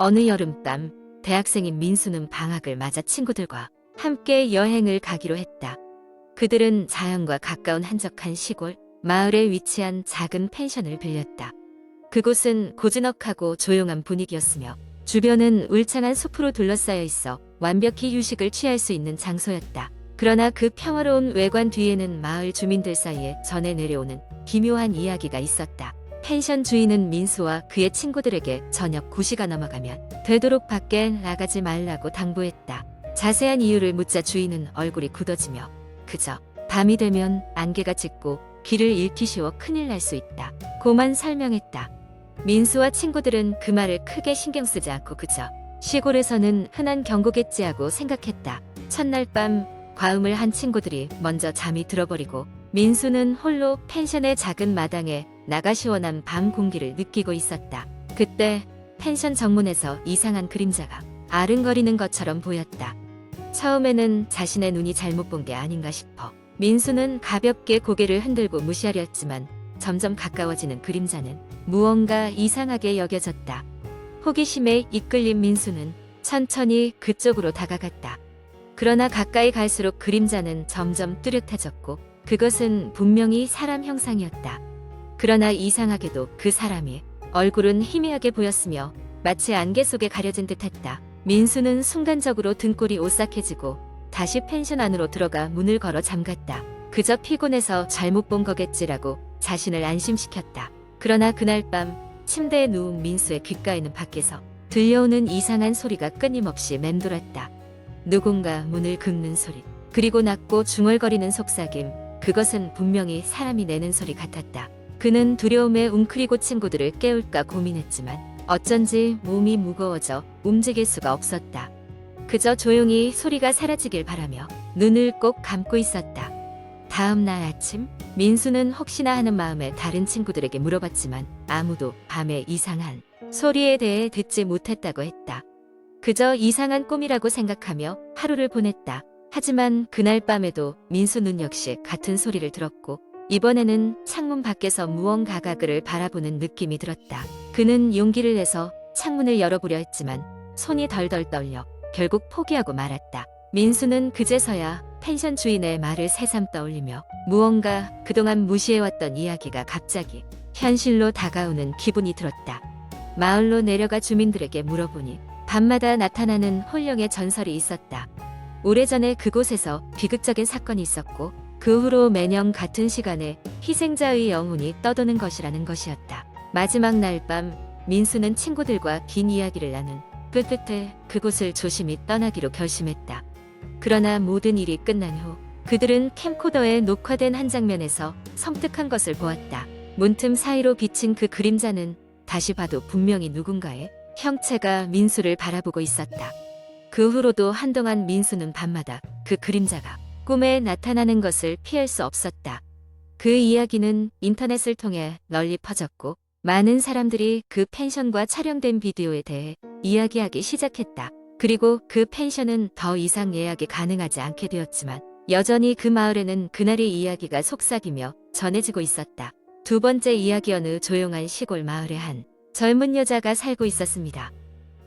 어느 여름밤, 대학생인 민수는 방학을 맞아 친구들과 함께 여행을 가기로 했다. 그들은 자연과 가까운 한적한 시골, 마을에 위치한 작은 펜션을 빌렸다. 그곳은 고즈넉하고 조용한 분위기였으며 주변은 울창한 숲으로 둘러싸여 있어 완벽히 휴식을 취할 수 있는 장소였다. 그러나 그 평화로운 외관 뒤에는 마을 주민들 사이에 전해 내려오는 기묘한 이야기가 있었다. 펜션 주인은 민수와 그의 친구들에게 저녁 9시가 넘어가면 되도록 밖에 나가지 말라고 당부했다. 자세한 이유를 묻자 주인은 얼굴이 굳어지며 그저 밤이 되면 안개가 짙고 길을 잃기 쉬워 큰일 날 수 있다. 고만 설명했다. 민수와 친구들은 그 말을 크게 신경 쓰지 않고 그저 시골에서는 흔한 경고겠지 하고 생각했다. 첫날 밤 과음을 한 친구들이 먼저 잠이 들어버리고 민수는 홀로 펜션의 작은 마당에 나가 시원한 밤 공기를 느끼고 있었다. 그때 펜션 정문에서 이상한 그림자가 아른거리는 것처럼 보였다. 처음에는 자신의 눈이 잘못 본 게 아닌가 싶어 민수는 가볍게 고개를 흔들고 무시하려 했지만 점점 가까워지는 그림자는 무언가 이상하게 여겨졌다. 호기심에 이끌린 민수는 천천히 그쪽으로 다가갔다. 그러나 가까이 갈수록 그림자는 점점 뚜렷해졌고 그것은 분명히 사람 형상이었다. 그러나 이상하게도 그 사람이 얼굴은 희미하게 보였으며 마치 안개 속에 가려진 듯했다. 민수는 순간적으로 등골이 오싹해지고 다시 펜션 안으로 들어가 문을 걸어 잠갔다. 그저 피곤해서 잘못 본 거겠지라고 자신을 안심시켰다. 그러나 그날 밤 침대에 누운 민수의 귓가에는 밖에서 들려오는 이상한 소리가 끊임없이 맴돌았다. 누군가 문을 긁는 소리, 그리고 낮고 중얼거리는 속삭임, 그것은 분명히 사람이 내는 소리 같았다. 그는 두려움에 웅크리고 친구들을 깨울까 고민했지만 어쩐지 몸이 무거워져 움직일 수가 없었다. 그저 조용히 소리가 사라지길 바라며 눈을 꼭 감고 있었다. 다음 날 아침, 민수는 혹시나 하는 마음에 다른 친구들에게 물어봤지만 아무도 밤에 이상한 소리에 대해 듣지 못했다고 했다. 그저 이상한 꿈이라고 생각하며 하루를 보냈다. 하지만 그날 밤에도 민수는 역시 같은 소리를 들었고 이번에는 창문 밖에서 무언가가 그를 바라보는 느낌이 들었다. 그는 용기를 내서 창문을 열어보려 했지만 손이 덜덜 떨려 결국 포기하고 말았다. 민수는 그제서야 펜션 주인의 말을 새삼 떠올리며 무언가 그동안 무시해왔던 이야기가 갑자기 현실로 다가오는 기분이 들었다. 마을로 내려가 주민들에게 물어보니 밤마다 나타나는 홀령의 전설이 있었다. 오래전에 그곳에서 비극적인 사건이 있었고 그 후로 매년 같은 시간에 희생자의 영혼이 떠도는 것이라는 것이었다. 마지막 날 밤 민수는 친구들과 긴 이야기를 나눈 끝에 그곳을 조심히 떠나기로 결심했다. 그러나 모든 일이 끝난 후 그들은 캠코더에 녹화된 한 장면에서 섬뜩한 것을 보았다. 문틈 사이로 비친 그 그림자는 다시 봐도 분명히 누군가의 형체가 민수를 바라보고 있었다. 그 후로도 한동안 민수는 밤마다 그 그림자가 꿈에 나타나는 것을 피할 수 없었다. 그 이야기는 인터넷을 통해 널리 퍼졌고 많은 사람들이 그 펜션과 촬영된 비디오에 대해 이야기하기 시작했다. 그리고 그 펜션은 더 이상 예약이 가능하지 않게 되었지만 여전히 그 마을에는 그날의 이야기가 속삭이며 전해지고 있었다. 두 번째 이야기 어느 조용한 시골 마을에 한 젊은 여자가 살고 있었습니다.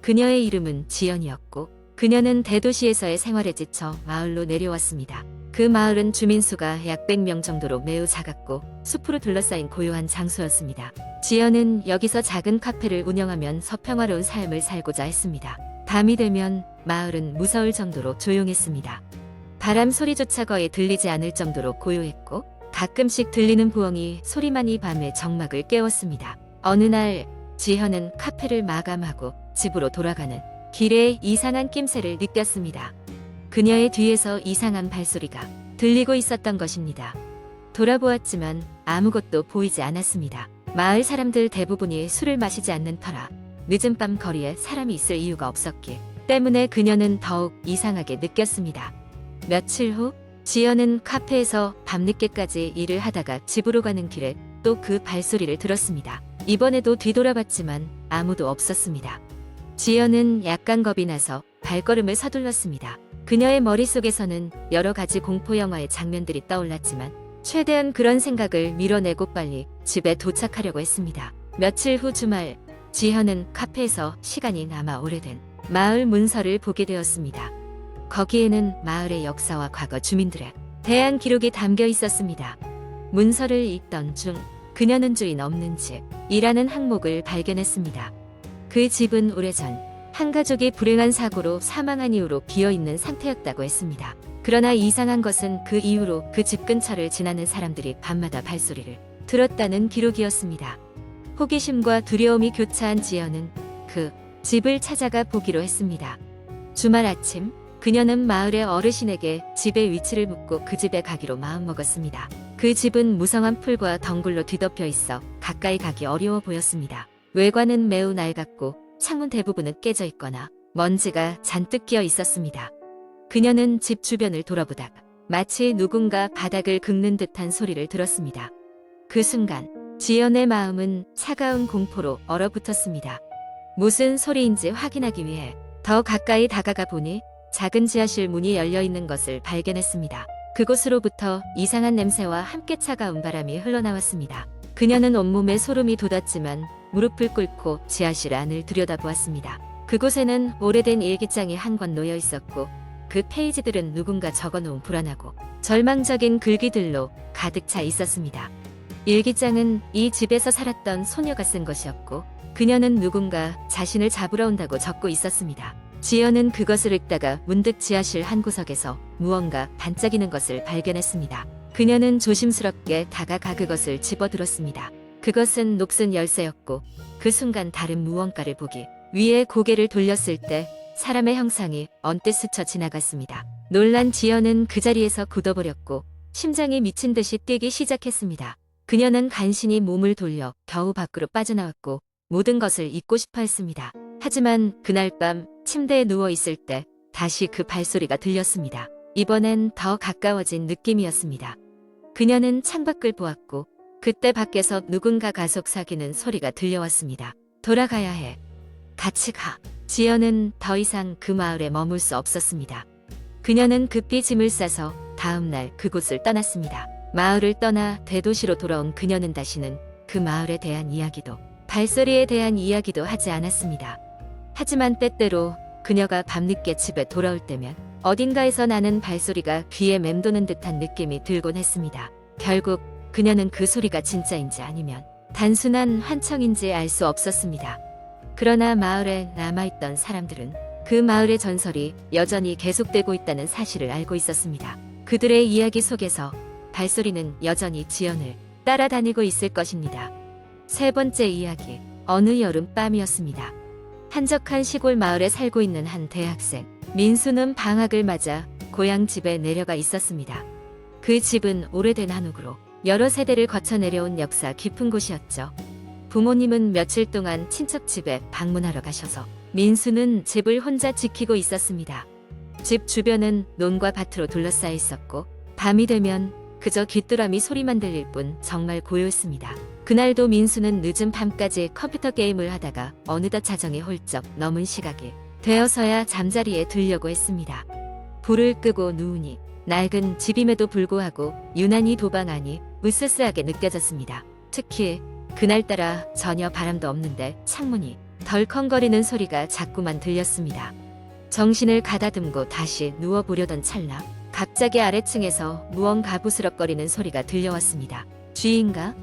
그녀의 이름은 지연이었고 그녀는 대도시에서의 생활에 지쳐 마을로 내려왔습니다. 그 마을은 주민수가 약 100명 정도로 매우 작았고 숲으로 둘러싸인 고요한 장소였습니다. 지연은 여기서 작은 카페를 운영하면서 평화로운 삶을 살고자 했습니다. 밤이 되면 마을은 무서울 정도로 조용했습니다. 바람 소리조차 거의 들리지 않을 정도로 고요했고 가끔씩 들리는 부엉이 소리만이 밤의 정막을 깨웠습니다. 어느 날 지현은 카페를 마감하고 집으로 돌아가는 길에 이상한 낌새를 느꼈습니다. 그녀의 뒤에서 이상한 발소리가 들리고 있었던 것입니다. 돌아보았지만 아무것도 보이지 않았습니다. 마을 사람들 대부분이 술을 마시지 않는 터라 늦은 밤 거리에 사람이 있을 이유가 없었기 때문에 그녀는 더욱 이상하게 느꼈습니다. 며칠 후 지연은 카페에서 밤늦게까지 일을 하다가 집으로 가는 길에 또 그 발소리를 들었습니다. 이번에도 뒤돌아봤지만 아무도 없었습니다. 지연은 약간 겁이 나서 발걸음을 서둘렀습니다. 그녀의 머릿속에서는 여러 가지 공포 영화의 장면들이 떠올랐지만 최대한 그런 생각을 밀어내고 빨리 집에 도착하려고 했습니다. 며칠 후 주말, 지현은 카페에서 시간이 남아 오래된 마을 문서를 보게 되었습니다. 거기에는 마을의 역사와 과거 주민들의 대한 기록이 담겨 있었습니다. 문서를 읽던 중 그녀는 주인 없는 집이라는 항목을 발견했습니다. 그 집은 오래전 한 가족이 불행한 사고로 사망한 이후로 비어있는 상태였다고 했습니다. 그러나 이상한 것은 그 이후로 그 집 근처를 지나는 사람들이 밤마다 발소리를 들었다는 기록이었습니다. 호기심과 두려움이 교차한 지연은 그 집을 찾아가 보기로 했습니다. 주말 아침 그녀는 마을의 어르신에게 집의 위치를 묻고 그 집에 가기로 마음먹었습니다. 그 집은 무성한 풀과 덩굴로 뒤덮여 있어 가까이 가기 어려워 보였습니다. 외관은 매우 낡았고 창문 대부분은 깨져 있거나 먼지가 잔뜩 끼어 있었습니다. 그녀는 집 주변을 돌아보다가 마치 누군가 바닥을 긁는 듯한 소리를 들었습니다. 그 순간 지연의 마음은 차가운 공포로 얼어붙었습니다. 무슨 소리인지 확인하기 위해 더 가까이 다가가 보니 작은 지하실 문이 열려 있는 것을 발견했습니다. 그곳으로부터 이상한 냄새와 함께 차가운 바람이 흘러나왔습니다. 그녀는 온몸에 소름이 돋았지만 무릎을 꿇고 지하실 안을 들여다보았습니다. 그곳에는 오래된 일기장이 한 권 놓여 있었고 그 페이지들은 누군가 적어놓은 불안하고 절망적인 글귀들로 가득 차 있었습니다. 일기장은 이 집에서 살았던 소녀가 쓴 것이었고 그녀는 누군가 자신을 잡으러 온다고 적고 있었습니다. 지연은 그것을 읽다가 문득 지하실 한 구석에서 무언가 반짝이는 것을 발견했습니다. 그녀는 조심스럽게 다가가 그것을 집어들었습니다. 그것은 녹슨 열쇠였고 그 순간 다른 무언가를 보기 위해 고개를 돌렸을 때 사람의 형상이 언뜻 스쳐 지나갔습니다. 놀란 지연은 그 자리에서 굳어버렸고 심장이 미친 듯이 뛰기 시작했습니다. 그녀는 간신히 몸을 돌려 겨우 밖으로 빠져나왔고 모든 것을 잊고 싶어 했습니다. 하지만 그날 밤 침대에 누워 있을 때 다시 그 발소리가 들렸습니다. 이번엔 더 가까워진 느낌이었습니다. 그녀는 창밖을 보았고 그때 밖에서 누군가가 속삭이는 소리가 들려왔습니다. 돌아가야 해. 같이 가. 지연은 더 이상 그 마을에 머물 수 없었습니다. 그녀는 급히 짐을 싸서 다음 날 그곳을 떠났습니다. 마을을 떠나 대도시로 돌아온 그녀는 다시는 그 마을에 대한 이야기도 발소리에 대한 이야기도 하지 않았습니다. 하지만 때때로 그녀가 밤늦게 집에 돌아올 때면 어딘가에서 나는 발소리가 귀에 맴도는 듯한 느낌이 들곤 했습니다. 결국 그녀는 그 소리가 진짜인지 아니면 단순한 환청인지 알 수 없었습니다. 그러나 마을에 남아있던 사람들은 그 마을의 전설이 여전히 계속되고 있다는 사실을 알고 있었습니다. 그들의 이야기 속에서 발소리는 여전히 지연을 따라다니고 있을 것입니다. 세 번째 이야기, 어느 여름밤이었습니다. 한적한 시골 마을에 살고 있는 한 대학생, 민수는 방학을 맞아 고향 집에 내려가 있었습니다. 그 집은 오래된 한옥으로 여러 세대를 거쳐 내려온 역사 깊은 곳이었죠. 부모님은 며칠 동안 친척 집에 방문하러 가셔서 민수는 집을 혼자 지키고 있었습니다. 집 주변은 논과 밭으로 둘러싸여 있었고 밤이 되면 그저 귀뚜라미 소리만 들릴 뿐 정말 고요했습니다. 그날도 민수는 늦은 밤까지 컴퓨터 게임을 하다가 어느덧 자정이 훌쩍 넘은 시각이 되어서야 잠자리에 들려고 했습니다. 불을 끄고 누우니 낡은 집임에도 불구하고 유난히 도방하니 으스스하게 느껴졌습니다. 특히 그날따라 전혀 바람도 없는데 창문이 덜컹거리는 소리가 자꾸만 들렸습니다. 정신을 가다듬고 다시 누워보려던 찰나 갑자기 아래층에서 무언가 부스럭거리는 소리가 들려왔습니다. 쥐인가?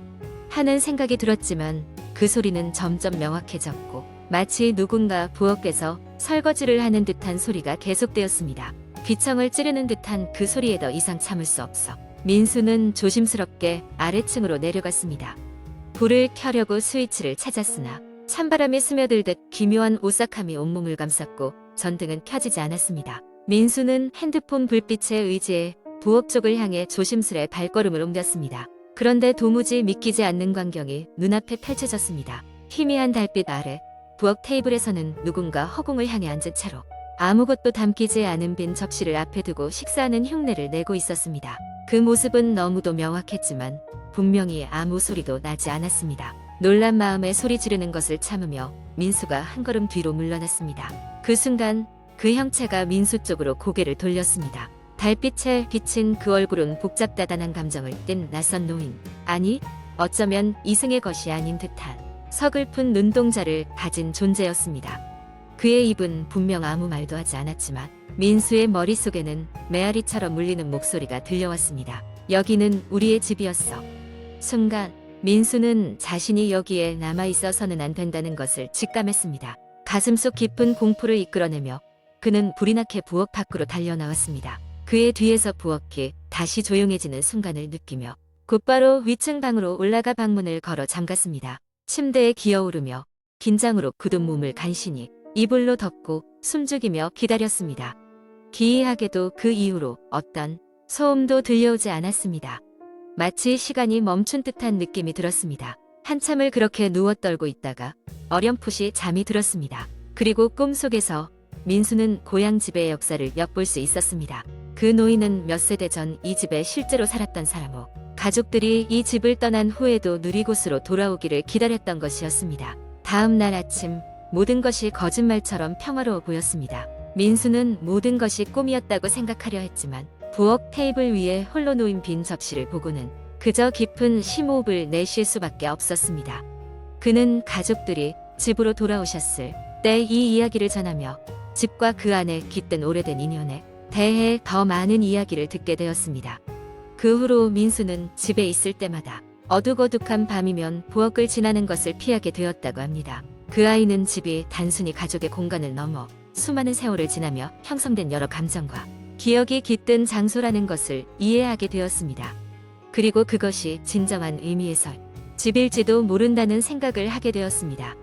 하는 생각이 들었지만 그 소리는 점점 명확해졌고 마치 누군가 부엌에서 설거지를 하는 듯한 소리가 계속되었습니다. 귀청을 찌르는 듯한 그 소리에 더 이상 참을 수 없어 민수는 조심스럽게 아래층으로 내려갔습니다. 불을 켜려고 스위치를 찾았으나 찬바람이 스며들듯 기묘한 오싹함이 온몸을 감쌌고 전등은 켜지지 않았습니다. 민수는 핸드폰 불빛에 의지해 부엌 쪽을 향해 조심스레 발걸음을 옮겼습니다. 그런데 도무지 믿기지 않는 광경이 눈앞에 펼쳐졌습니다. 희미한 달빛 아래 부엌 테이블에서는 누군가 허공을 향해 앉은 채로 아무것도 담기지 않은 빈 접시를 앞에 두고 식사하는 흉내를 내고 있었습니다. 그 모습은 너무도 명확했지만 분명히 아무 소리도 나지 않았습니다. 놀란 마음에 소리 지르는 것을 참으며 민수가 한 걸음 뒤로 물러났습니다. 그 순간 그 형체가 민수 쪽으로 고개를 돌렸습니다. 달빛에 비친 그 얼굴은 복잡다단한 감정을 띤 낯선 노인, 아니 어쩌면 이승의 것이 아닌 듯한 서글픈 눈동자를 가진 존재였습니다. 그의 입은 분명 아무 말도 하지 않았지만 민수의 머릿속에는 메아리처럼 울리는 목소리가 들려왔습니다. 여기는 우리의 집이었어. 순간 민수는 자신이 여기에 남아있어서는 안 된다는 것을 직감했습니다. 가슴속 깊은 공포를 이끌어내며 그는 불이 나게 부엌 밖으로 달려나왔습니다. 그의 뒤에서 부엌이 다시 조용해지는 순간을 느끼며 곧바로 위층 방으로 올라가 방문을 걸어 잠갔습니다. 침대에 기어오르며 긴장으로 굳은 몸을 간신히 이불로 덮고 숨죽이며 기다렸습니다. 기이하게도 그 이후로 어떤 소음도 들려오지 않았습니다. 마치 시간이 멈춘 듯한 느낌이 들었습니다. 한참을 그렇게 누워 떨고 있다가 어렴풋이 잠이 들었습니다. 그리고 꿈속에서 민수는 고향 집의 역사를 엿볼 수 있었습니다. 그 노인은 몇 세대 전 이 집에 실제로 살았던 사람이고 가족들이 이 집을 떠난 후에도 누리곳으로 돌아오기를 기다렸던 것이었습니다. 다음 날 아침 모든 것이 거짓말처럼 평화로워 보였습니다. 민수는 모든 것이 꿈이었다고 생각하려 했지만 부엌 테이블 위에 홀로 놓인 빈 접시를 보고는 그저 깊은 심호흡을 내쉴 수밖에 없었습니다. 그는 가족들이 집으로 돌아오셨을 때 이 이야기를 전하며 집과 그 안에 깃든 오래된 인연에 대해 더 많은 이야기를 듣게 되었습니다. 그 후로 민수는 집에 있을 때마다 어둑어둑한 밤이면 부엌을 지나는 것을 피하게 되었다고 합니다. 그 아이는 집이 단순히 가족의 공간을 넘어 수많은 세월을 지나며 형성된 여러 감정과 기억이 깃든 장소라는 것을 이해하게 되었습니다. 그리고 그것이 진정한 의미에서 집일지도 모른다는 생각을 하게 되었습니다.